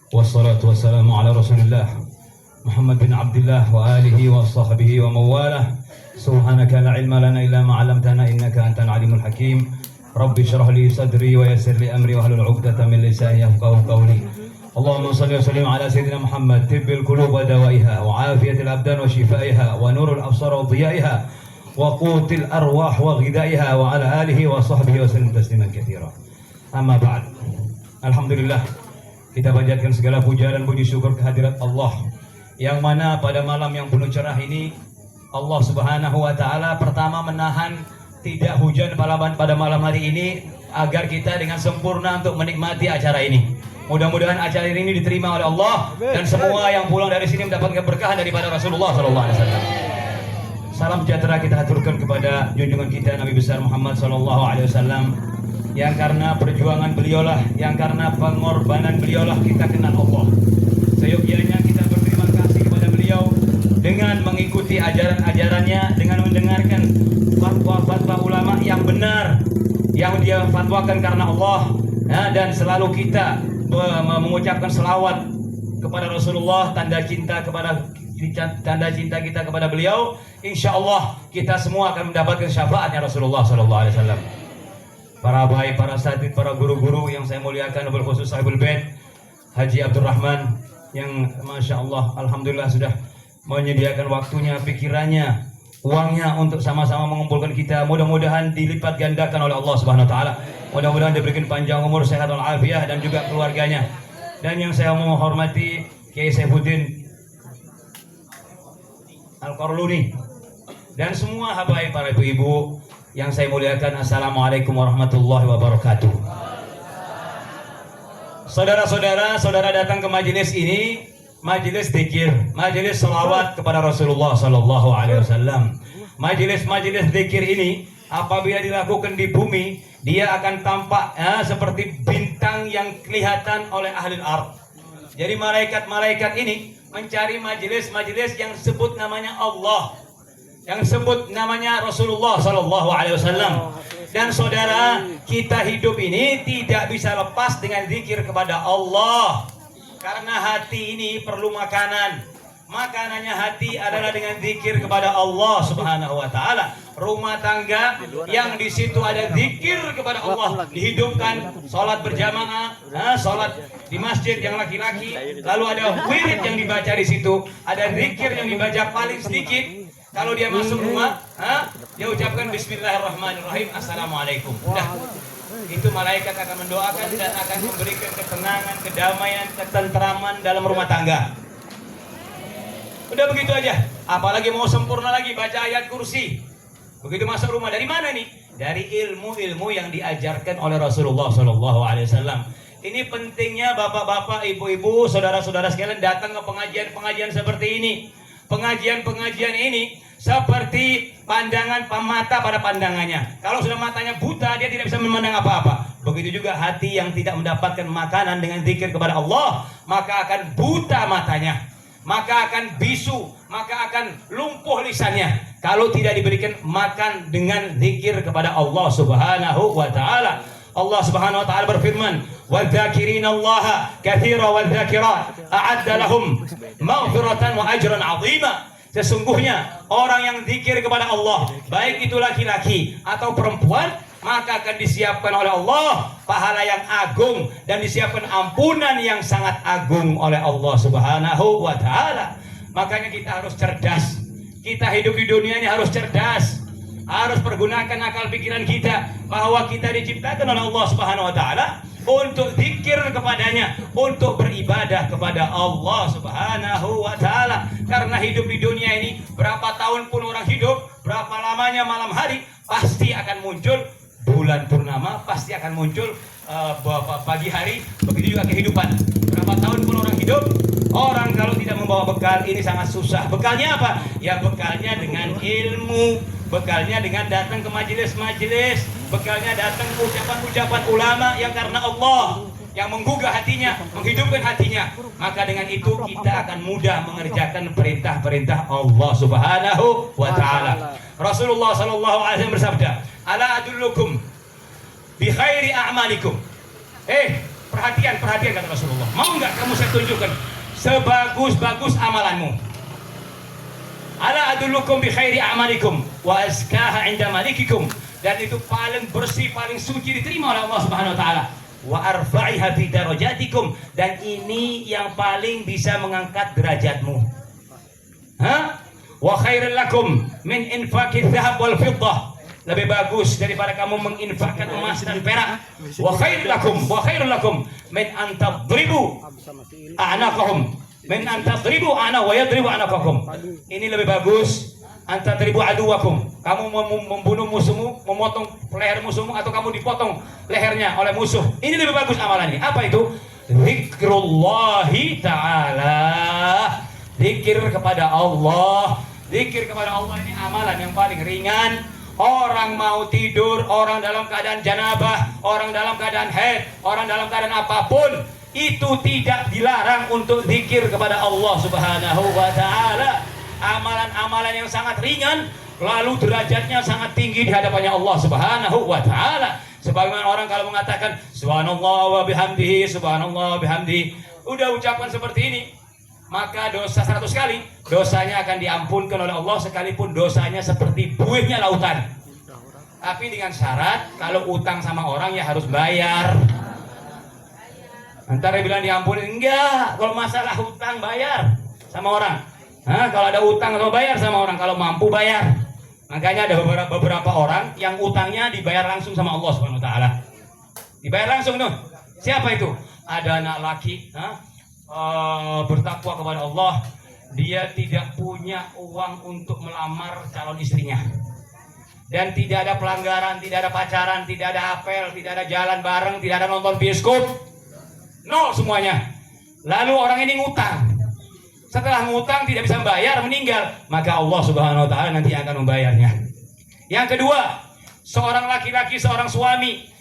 Wassalatu wassalamu ala Rasulillah Muhammad bin Abdullah wa alihi wa sahbihi wa mawalah. Subhanaka la ilma lana illa ma 'allamtana innaka antal alimul hakim. Rabbi shrah li sadri wa yassir li amri wa hlul 'uqdatam min lisani yafqahu qawli. Allahumma shalli wa sallim ala sayyidina Muhammad tibbil qulub wa dawaiha wa afiyatil abdan wa shifaiha wa nurul absar wa dhiyaiha wa qutil arwah wa ghidaiha wa ala alihi wa sahbihi wa sallim tasliman katsira. Amma ba'd. Alhamdulillah, kita panjatkan segala puja dan puji syukur kehadirat Allah, yang mana pada malam yang penuh cerah ini Allah Subhanahu wa taala pertama menahan tidak hujan pada malam hari ini agar kita dengan sempurna untuk menikmati acara ini. Mudah-mudahan acara ini diterima oleh Allah dan semua yang pulang dari sini mendapatkan keberkahan daripada Rasulullah sallallahu alaihi wasallam. Salam sejahtera kita haturkan kepada junjungan kita Nabi besar Muhammad sallallahu alaihi wasallam, yang karena perjuangan beliaulah, yang karena pengorbanan beliaulah kita kenal Allah. Seyogyanya kita berterima kasih kepada beliau dengan mengikuti ajaran-ajarannya, dengan mendengarkan fatwa-fatwa ulama yang benar, yang dia fatwakan karena Allah, dan selalu kita mengucapkan selawat kepada Rasulullah, tanda cinta kita kepada beliau. Insya Allah kita semua akan mendapatkan syafaatnya Rasulullah Sallallahu Alaihi Wasallam. Para baik, para satid, para guru-guru yang saya muliakan, wabil khusus Sahibul Bait Haji Abdul Rahman, yang Masya Allah, Alhamdulillah sudah menyediakan waktunya, pikirannya, uangnya untuk sama-sama mengumpulkan kita. Mudah-mudahan dilipat gandakan oleh Allah Subhanahu Wa Taala. Mudah-mudahan diberikan panjang umur, sehat walafiat, dan juga keluarganya. Dan yang saya menghormati Kiai Saifuddin Al-Qarluni dan semua habaib, para ibu-ibu yang saya muliakan, assalamualaikum warahmatullahi wabarakatuh. Saudara-saudara, saudara datang ke majelis ini, majelis zikir, majelis selawat kepada Rasulullah sallallahu alaihi wasallam. Majelis-majelis zikir ini apabila dilakukan di bumi, dia akan tampak seperti bintang yang kelihatan oleh ahli ard. Jadi malaikat-malaikat ini mencari majelis-majelis yang sebut namanya Allah, yang sebut namanya Rasulullah sallallahu alaihi wasallam. Dan saudara, kita hidup ini tidak bisa lepas dengan zikir kepada Allah. Karena hati ini perlu makanan. Makanannya hati adalah dengan zikir kepada Allah Subhanahu wa taala. Rumah tangga yang di situ ada zikir kepada Allah dihidupkan, salat berjamaah, salat di masjid yang laki-laki, lalu ada wirid yang dibaca di situ, ada zikir yang dibaca paling sedikit. Kalau dia masuk rumah, dia ucapkan Bismillahirrahmanirrahim, Assalamualaikum. Itu malaikat akan mendoakan dan akan memberikan ketenangan, kedamaian, ketentraman dalam rumah tangga. Udah begitu aja. Apalagi mau sempurna lagi, baca ayat kursi. Begitu masuk rumah, dari mana nih? Dari ilmu-ilmu yang diajarkan oleh Rasulullah SAW. Ini pentingnya bapak-bapak, ibu-ibu, saudara-saudara sekalian datang ke pengajian-pengajian seperti ini. Pengajian-pengajian ini seperti pandangan mata pada pandangannya. Kalau sudah matanya buta, dia tidak bisa memandang apa-apa. Begitu juga hati yang tidak mendapatkan makanan dengan zikir kepada Allah, maka akan buta matanya, maka akan bisu, maka akan lumpuh lisannya. Kalau tidak diberikan makan dengan zikir kepada Allah Subhanahu wa taala. Allah Subhanahu wa taala berfirman, "Wadz-dzakirinallaha katsiran wadz-dzakirat a'adda lahum maghfiratan wa ajran 'azima." Sesungguhnya orang yang zikir kepada Allah, baik itu laki-laki atau perempuan, maka akan disiapkan oleh Allah pahala yang agung dan disiapkan ampunan yang sangat agung oleh Allah Subhanahu wa taala. Makanya kita harus cerdas. Kita hidup di dunia ini harus cerdas. Harus pergunakan akal pikiran kita, bahwa kita diciptakan oleh Allah Subhanahu wa taala untuk zikir kepadanya, untuk beribadah kepada Allah Subhanahu wa taala. Karena hidup di dunia ini, berapa tahun pun orang hidup, berapa lamanya malam hari, pasti akan muncul bulan purnama, pasti akan muncul pagi hari. Begitu juga kehidupan. Berapa tahun pun orang hidup, orang kalau tidak membawa bekal ini sangat susah. Bekalnya apa? Ya bekalnya dengan ilmu, bekalnya dengan datang ke majelis-majelis, bekalnya datang ke ucapan-ucapan ulama yang karena Allah, yang menggugah hatinya, menghidupkan hatinya. Maka dengan itu kita akan mudah mengerjakan perintah-perintah Allah Subhanahu wa taala. Rasulullah sallallahu alaihi wasallam bersabda, "Ala adullukum bi khairi a'malikum." Perhatian kata Rasulullah. Mau nggak kamu saya tunjukkan sebagus-bagus amalanmu? Ala adullukum bi khairi a'malikum wa azkaha 'inda malikikum. Dan itu paling bersih, paling suci diterima oleh Allah Subhanahu wa taala. Wa arfa'iha fi darajatikum, dan ini yang paling bisa mengangkat derajatmu. Wa khairul lakum min infaqi dzahab wal fiddah. Lebih bagus daripada kamu menginfakkan emas dan perak. Wa khairul lakum min an tadribu a'naqahum min an tadribu ana wa yadribu a'naqakum. Ini lebih bagus anta tadribu aduwakum. Kamu membunuh musuhmu, memotong leher musuhmu, atau kamu dipotong lehernya oleh musuh. Ini lebih bagus amalannya. Apa itu? Zikrullahi ta'ala. Zikir kepada Allah. Zikir kepada Allah ini amalan yang paling ringan. Orang mau tidur, orang dalam keadaan janabah, orang dalam keadaan haid, orang dalam keadaan apapun, itu tidak dilarang untuk zikir kepada Allah Subhanahu wa taala. Amalan-amalan yang sangat ringan, lalu derajatnya sangat tinggi di hadapannya Allah Subhanahu wa taala. Sebagaimana orang kalau mengatakan subhanallah wa bihamdihi, subhanallah wa bihamdihi, udah ucapan seperti ini, maka dosa 100 kali dosanya akan diampunkan oleh Allah, sekalipun dosanya seperti buihnya lautan. Tapi dengan syarat kalau utang sama orang ya harus bayar. Antara bilang diampuni, enggak, kalau masalah utang bayar sama orang. Kalau ada utang atau bayar sama orang, kalau mampu bayar. Makanya ada beberapa orang yang utangnya dibayar langsung sama Allah Subhanahu wa taala. Dibayar langsung tuh. Siapa itu? Ada anak laki bertakwa kepada Allah, dia tidak punya uang untuk melamar calon istrinya, dan tidak ada pelanggaran, tidak ada pacaran, tidak ada apel, tidak ada jalan bareng, tidak ada nonton bioskop, nol semuanya. Lalu orang ini ngutang, setelah ngutang tidak bisa membayar, meninggal, maka Allah Subhanahu wa taala nanti akan membayarnya. Yang kedua, seorang laki-laki, seorang suami